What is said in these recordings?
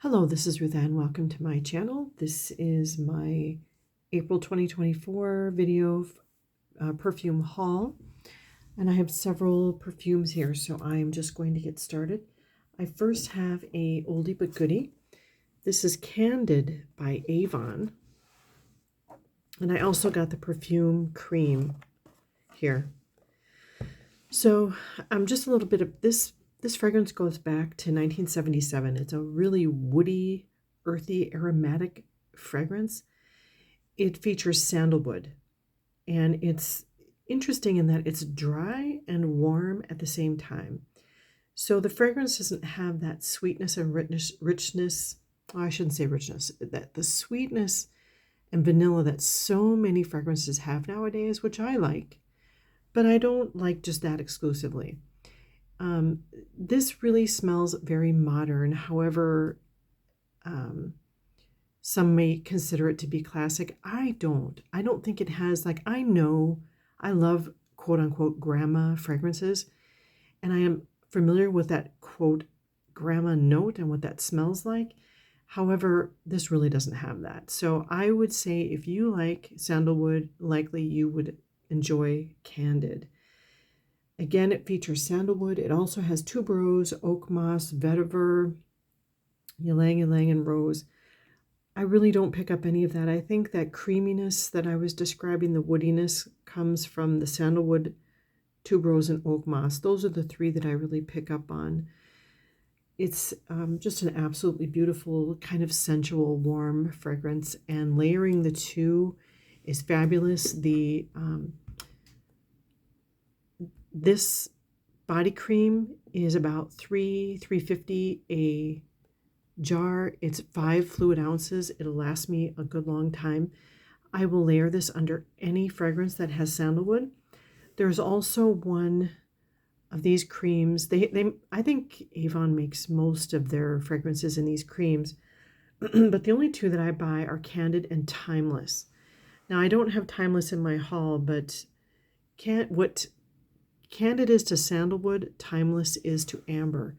Hello, this is Ruth Ann. Welcome to my channel. This is my April 2024 video perfume haul. And I have several perfumes here, so I'm just going to get started. I first have a oldie but goodie. This is Candid by Avon. And I also got the perfume cream here. So just a little bit of this. This fragrance goes back to 1977. It's a really woody, earthy, aromatic fragrance. It features sandalwood, and it's interesting in that it's dry and warm at the same time. So the fragrance doesn't have that sweetness and richness. Oh, I shouldn't say richness, that the sweetness and vanilla that so many fragrances have nowadays, which I like, but I don't like just that exclusively. This really smells very modern. However, some may consider it to be classic. I don't think it has, like, I love quote unquote grandma fragrances, and I am familiar with that quote grandma note and what that smells like. However, this really doesn't have that. So I would say if you like sandalwood, likely you would enjoy Candid. Again, it features sandalwood. It also has tuberose, oak moss, vetiver, ylang ylang, and rose. I really don't pick up any of that. I think that creaminess that I was describing, the woodiness, comes from the sandalwood, tuberose, and oak moss. Those are the three that I really pick up on. It's just an absolutely beautiful, kind of sensual, warm fragrance, and layering the two is fabulous. This body cream is about $3.50 a jar. It's 5 fluid ounces. It'll last me a good long time. I will layer this under any fragrance that has sandalwood. There's also one of these creams. I think Avon makes most of their fragrances in these creams, but the only two that I buy are Candid and Timeless. Now, I don't have Timeless in my haul, but what Candid is to sandalwood, Timeless is to amber.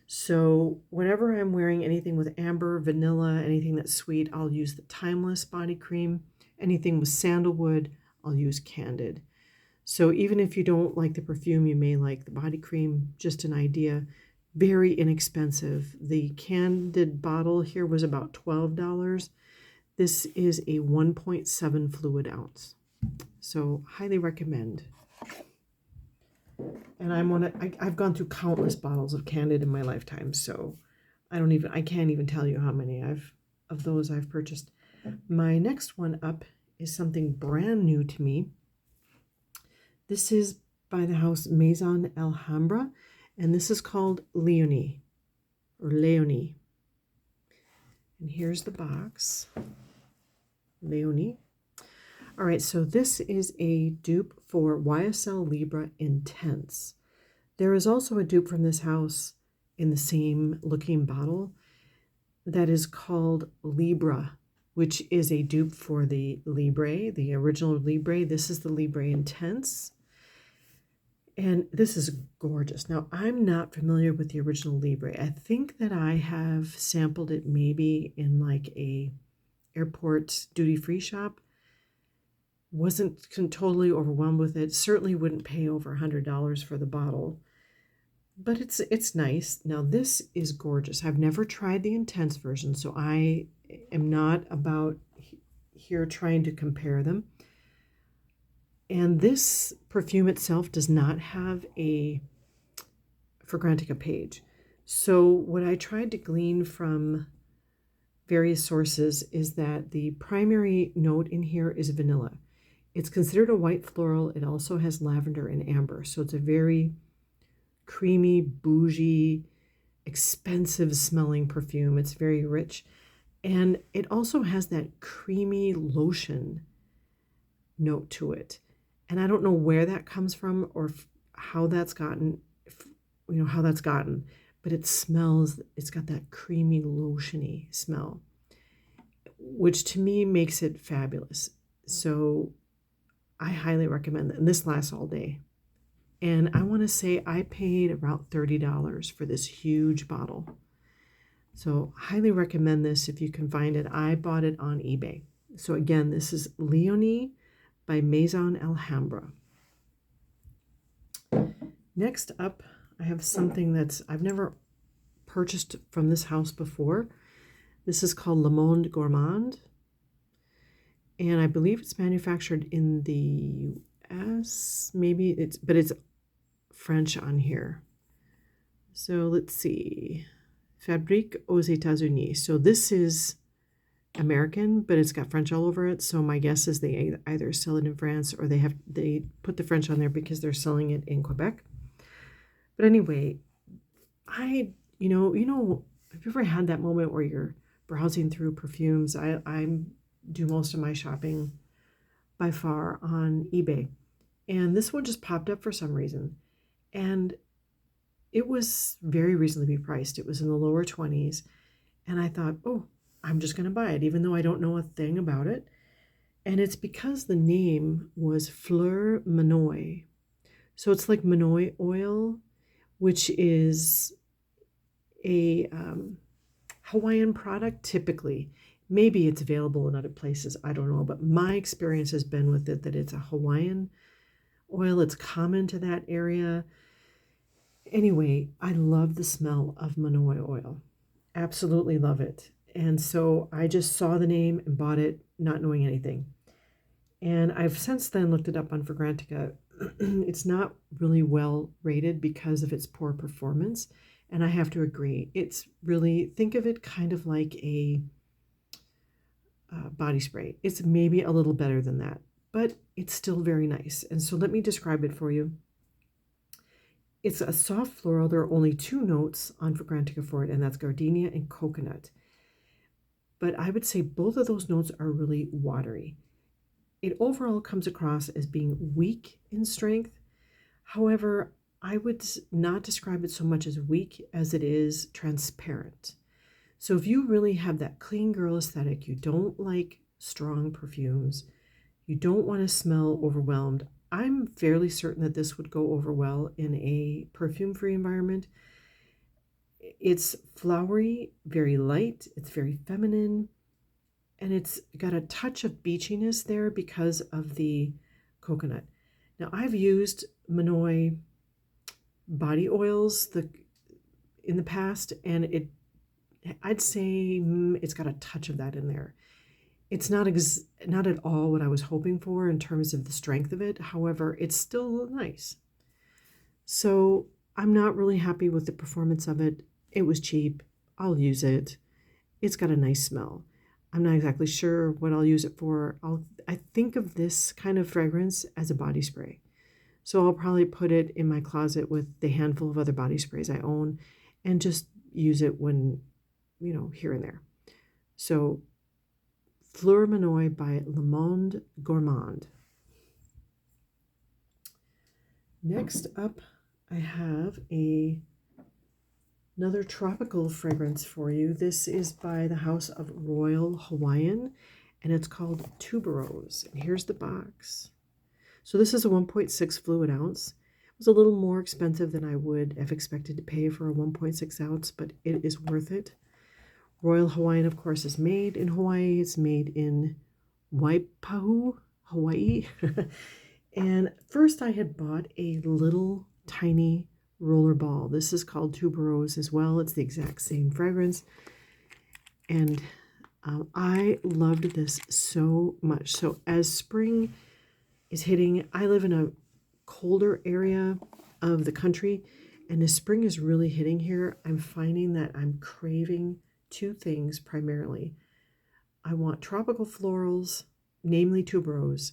So whenever I'm wearing anything with amber, vanilla, anything that's sweet, I'll use the Timeless body cream. Anything with sandalwood, I'll use Candid. So even if you don't like the perfume, you may like the body cream. Just an idea. Very inexpensive. The Candid bottle here was about $12. This is a 1.7 fluid ounce. So highly recommend. And I've gone through countless bottles of Candid in my lifetime, so I can't even tell you how many of those I've purchased. My next one up is something brand new to me. This is by the house Maison Alhambra, and this is called Leoni, or Leoni. And here's the box. Leoni. All right, so this is a dupe for YSL Libre Intense. There is also a dupe from this house in the same looking bottle that is called Libra, which is a dupe for the Libre, the original Libre. This is the Libre Intense, and this is gorgeous. Now, I'm not familiar with the original Libre. I think that I have sampled it maybe in like a airport duty-free shop. Wasn't totally overwhelmed with it. Certainly wouldn't pay over $100 for the bottle, but it's nice. Now, this is gorgeous. I've never tried the intense version, so I am not about here trying to compare them. And this perfume itself does not have a Fragrantica page. So what I tried to glean from various sources is that the primary note in here is vanilla. It's considered a white floral. It also has lavender and amber. So it's a very creamy, bougie, expensive smelling perfume. It's very rich. And it also has that creamy lotion note to it. And I don't know where that comes from or how that's gotten, but it smells, it's got that creamy, lotiony smell, which to me makes it fabulous. So I highly recommend that. And this lasts all day. And I want to say I paid about $30 for this huge bottle. So highly recommend this if you can find it. I bought it on eBay. So again, this is Leonie by Maison Alhambra. Next up, I have something I've never purchased from this house before. This is called Le Monde Gourmand. And I believe it's manufactured in the US. But it's French on here. So let's see. Fabrique aux États-Unis. So this is American, but it's got French all over it. So my guess is they either sell it in France or they put the French on there because they're selling it in Quebec. But anyway, have you ever had that moment where you're browsing through perfumes? I do most of my shopping by far on eBay, and this one just popped up for some reason, and it was very reasonably priced. It was in the lower 20s, and I thought, oh, I'm just going to buy it, even though I don't know a thing about it. And it's because the name was Flur Manoi. So it's like Monoi oil, which is a Hawaiian product typically. Maybe it's available in other places, I don't know. But my experience has been with it that it's a Hawaiian oil. It's common to that area. Anyway, I love the smell of Monoi oil. Absolutely love it. And so I just saw the name and bought it, not knowing anything. And I've since then looked it up on Fragrantica. It's not really well rated because of its poor performance. And I have to agree. It's really, think of it kind of like a body spray. It's maybe a little better than that, but it's still very nice. And so let me describe it for you. It's a soft floral. There are only 2 notes on Fragrantica for it, and that's gardenia and coconut. But I would say both of those notes are really watery. It overall comes across as being weak in strength. However, I would not describe it so much as weak as it is transparent. So if you really have that clean girl aesthetic, you don't like strong perfumes, you don't want to smell overwhelmed, I'm fairly certain that this would go over well in a perfume-free environment. It's flowery, very light, it's very feminine, and it's got a touch of beachiness there because of the coconut. Now, I've used Monoi body oils in the past, and I'd say it's got a touch of that in there. It's not at all what I was hoping for in terms of the strength of it. However, it's still nice. So I'm not really happy with the performance of it. It was cheap. I'll use it. It's got a nice smell. I'm not exactly sure what I'll use it for. I think of this kind of fragrance as a body spray. So I'll probably put it in my closet with the handful of other body sprays I own and just use it when, here and there. So Flur Manoi by Le Monde Gourmand. Next up, I have another tropical fragrance for you. This is by the House of Royal Hawaiian, and it's called Tuberose. And here's the box. So this is a 1.6 fluid ounce. It was a little more expensive than I would have expected to pay for a 1.6 ounce, but it is worth it. Royal Hawaiian, of course, is made in Hawaii. It's made in Waipahu, Hawaii. And first I had bought a little tiny roller ball. This is called Tuberose as well. It's the exact same fragrance. And I loved this so much. So as spring is hitting, I live in a colder area of the country, and as spring is really hitting here, I'm finding that I'm craving 2 things primarily. I want tropical florals, namely tuberose.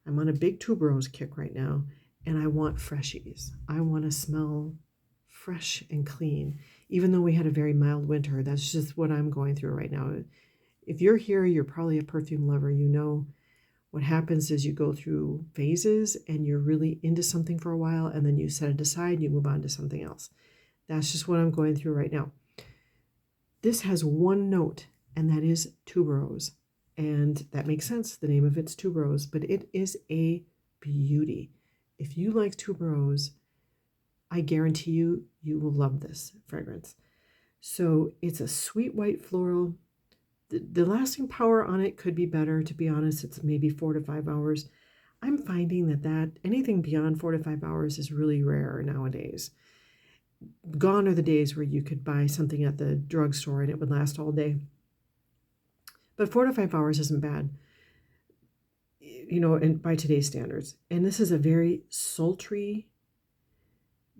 I'm on a big tuberose kick right now, and I want freshies. I want to smell fresh and clean. Even though we had a very mild winter, that's just what I'm going through right now. If you're here, you're probably a perfume lover. You know what happens is you go through phases and you're really into something for a while, and then you set it aside and you move on to something else. That's just what I'm going through right now. This has 1 note, and that is tuberose. And that makes sense. The name of it's tuberose, but it is a beauty. If you like tuberose, I guarantee you will love this fragrance. So it's a sweet white floral. The lasting power on it could be better, to be honest. It's maybe 4 to 5 hours. I'm finding that anything beyond 4 to 5 hours is really rare nowadays. Gone are the days where you could buy something at the drugstore and it would last all day. But 4 to 5 hours isn't bad, and by today's standards. And this is a very sultry,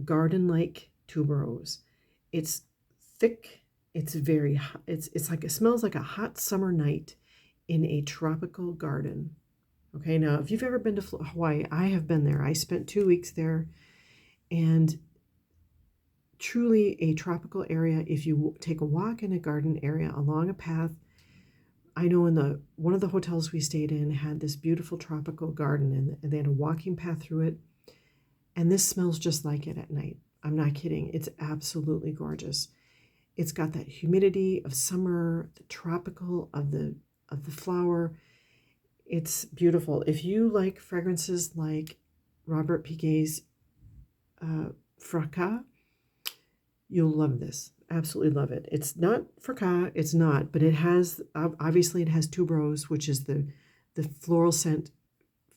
garden-like tuberose. It's thick. It's very hot. It's like, it smells like a hot summer night in a tropical garden. Okay, now if you've ever been to Hawaii, I have been there. I spent 2 weeks there, and truly a tropical area. If you take a walk in a garden area along a path, I know in one of the hotels we stayed in had this beautiful tropical garden, and they had a walking path through it, and this smells just like it at night. I'm not kidding. It's absolutely gorgeous. It's got that humidity of summer, the tropical of the flower. It's beautiful. If you like fragrances like Robert Piguet's Fracas, you'll love this. Absolutely love it. It's not Fracas, it's not, but it has, obviously it has Tuberose, which is the floral scent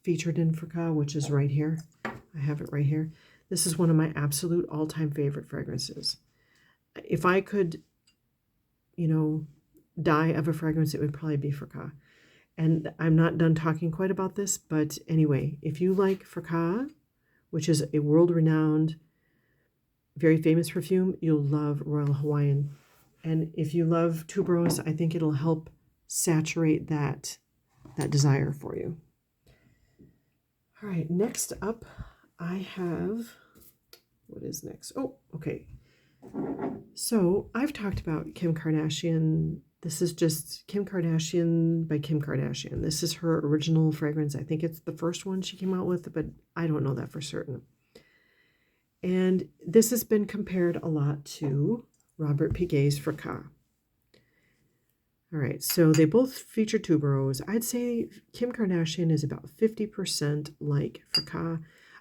featured in Fracas, which is right here. I have it right here. This is one of my absolute all-time favorite fragrances. If I could, die of a fragrance, it would probably be Fracas. And I'm not done talking quite about this, but anyway, if you like Fracas, which is a world-renowned, very famous perfume, you'll love Royal Hawaiian. And if you love Tuberose, I think it'll help saturate that desire for you. All right, next up, I have, what is next? Oh, okay. So I've talked about Kim Kardashian. This is just Kim Kardashian by Kim Kardashian. This is her original fragrance. I think it's the first one she came out with, but I don't know that for certain. And this has been compared a lot to Robert Piguet's Fracas. All right, so they both feature tuberose. I'd say Kim Kardashian is about 50% like Fracas.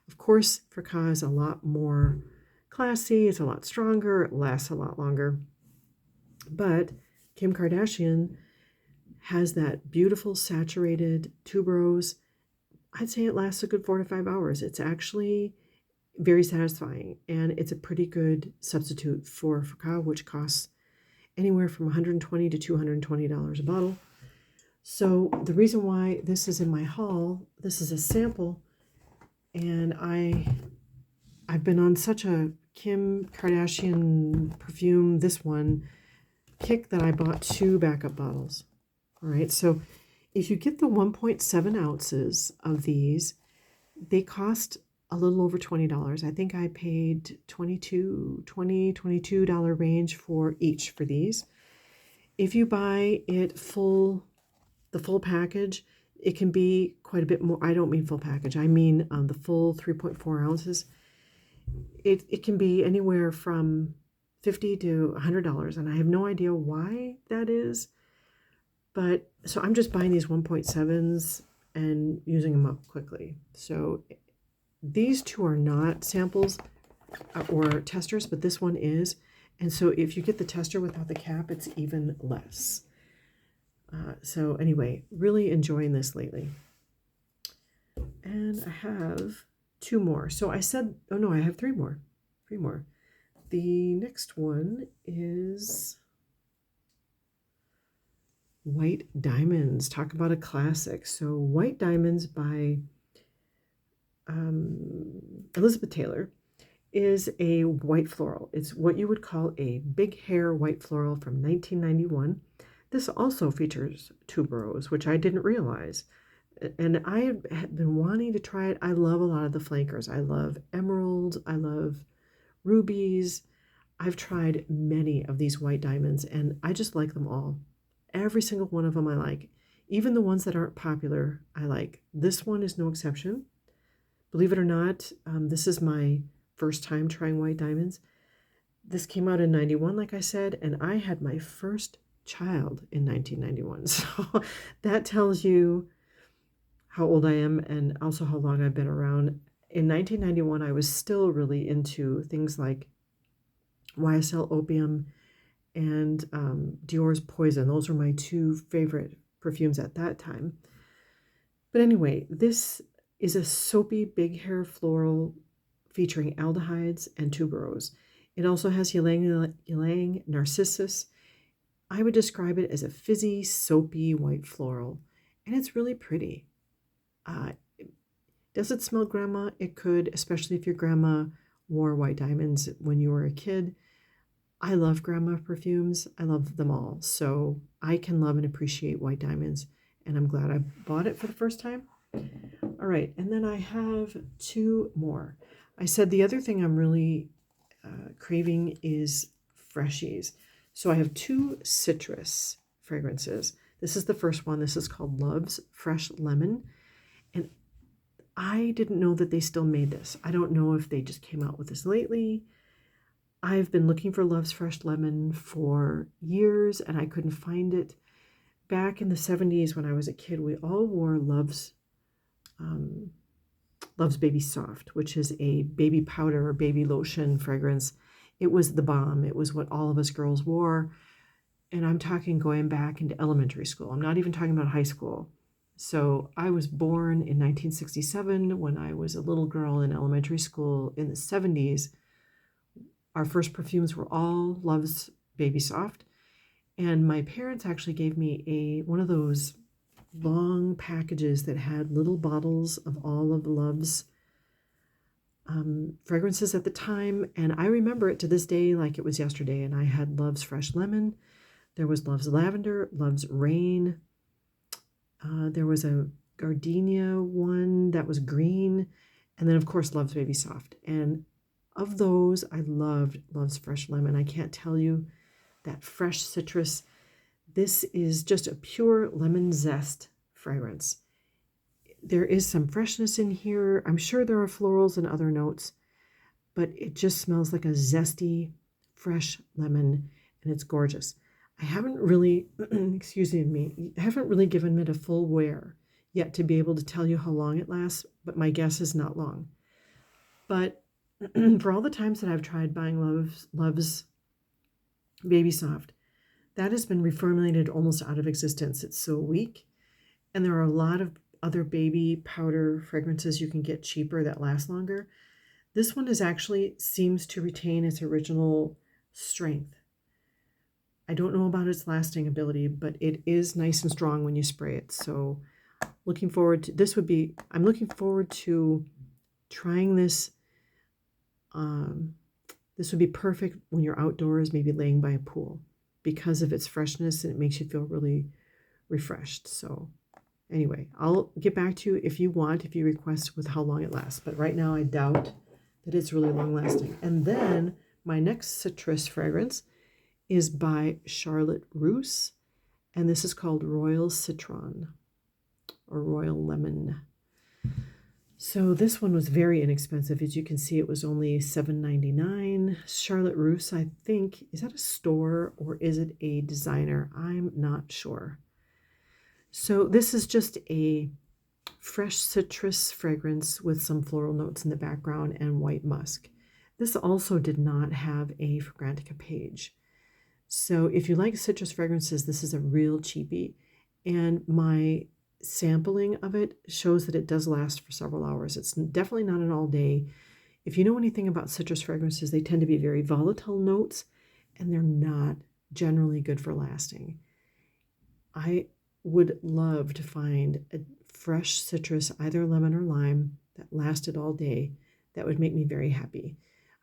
Of course, Fracas is a lot more classy. It's a lot stronger. It lasts a lot longer. But Kim Kardashian has that beautiful saturated tuberose. I'd say it lasts a good 4 to 5 hours. It's actually very satisfying, and it's a pretty good substitute for Fracas, which costs anywhere from $120 to $220 a bottle. So the reason why this is in my haul, this is a sample, and I've been on such a Kim Kardashian perfume, this one, kick, that I bought 2 backup bottles. All right, so if you get the 1.7 ounces of these, they cost a little over $20. I think I paid $22 range for each for these. If you buy it the full package, it can be quite a bit more. I don't mean full package. I mean the full 3.4 ounces. It can be anywhere from $50 to $100, and I have no idea why that is. But so I'm just buying these 1.7s and using them up quickly. So these 2 are not samples or testers, but this one is. And so if you get the tester without the cap, it's even less. So anyway, really enjoying this lately. And I have 2 more. So I said, oh no, I have 3 more. 3 more. The next one is White Diamonds. Talk about a classic. So White Diamonds by Elizabeth Taylor is a white floral. It's what you would call a big hair white floral from 1991. This also features tuberose, which I didn't realize. And I had been wanting to try it. I love a lot of the flankers. I love emeralds. I love rubies. I've tried many of these white diamonds, and I just like them all. Every single one of them I like. Even the ones that aren't popular, I like. This one is no exception. Believe it or not, this is my first time trying white diamonds. This came out in 91, like I said, and I had my first child in 1991. So that tells you how old I am and also how long I've been around. In 1991, I was still really into things like YSL Opium and Dior's Poison. Those were my two favorite perfumes at that time. But anyway, this is a soapy big hair floral featuring aldehydes and tuberose. It also has ylang narcissus. I would describe it as a fizzy, soapy white floral, and it's really pretty. Uh, does it smell grandma? It could, especially if your grandma wore white diamonds when you were a kid. I love grandma perfumes. I love them all. So I can love and appreciate white diamonds, and I'm glad I bought it for the first time. All right, and then I have two more. I said the other thing I'm really craving is freshies. So I have two citrus fragrances. This is the first one. This is called Love's Fresh Lemon. And I didn't know that they still made this. I don't know if they just came out with this lately. I've been looking for Love's Fresh Lemon for years and I couldn't find it. Back in the 70s when I was a kid, we all wore Love's Baby Soft, which is a baby powder or baby lotion fragrance. It was the bomb. It was what all of us girls wore. And I'm talking going back into elementary school. I'm not even talking about high school. So I was born in 1967 when I was a little girl in elementary school in the 70s. Our first perfumes were all Love's Baby Soft. And my parents actually gave me one of those long packages that had little bottles of all of Love's fragrances at the time. And I remember it to this day like it was yesterday. And I had Love's Fresh Lemon. There was Love's Lavender, Love's Rain. There was a gardenia one that was green. And then, of course, Love's Baby Soft. And of those, I loved Love's Fresh Lemon. I can't tell you that fresh citrus. This is just a pure lemon zest fragrance. There is some freshness in here. I'm sure there are florals and other notes, but it just smells like a zesty, fresh lemon, and it's gorgeous. I haven't really, excuse me, haven't really given it a full wear yet to be able to tell you how long it lasts, but my guess is not long. But for all the times that I've tried buying Love's Baby Soft, that has been reformulated almost out of existence. It's so weak. And there are a lot of other baby powder fragrances you can get cheaper that last longer. This one seems to retain its original strength. I don't know about its lasting ability, but it is nice and strong when you spray it. So looking forward to, I'm looking forward to trying this. This would be perfect when you're outdoors, maybe laying by a pool, because of its freshness and it makes you feel really refreshed. So anyway, I'll get back to you if you request with how long it lasts. But right now I doubt that it's really long lasting. And then my next citrus fragrance is by Charlotte Russe. And this is called Royal Citron or Royal Lemon. So this one was very inexpensive. As you can see, it was only $7.99. Charlotte Russe, I think, is that a store or is it a designer? I'm not sure. So this is just a fresh citrus fragrance with some floral notes in the background and white musk. This also did not have a Fragrantica page. So if you like citrus fragrances, this is a real cheapie. And my sampling of it shows that it does last for several hours. It's definitely not an all day. If you know anything about citrus fragrances, they tend to be very volatile notes and they're not generally good for lasting. I would love to find a fresh citrus, either lemon or lime, that lasted all day. That would make me very happy.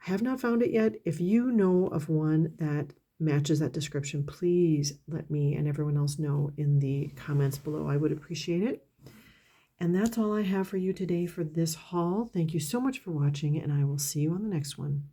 I have not found it yet. If you know of one that matches that description, please let me and everyone else know in the comments below. I would appreciate it. And that's all I have for you today for this haul. Thank you so much for watching, and I will see you on the next one.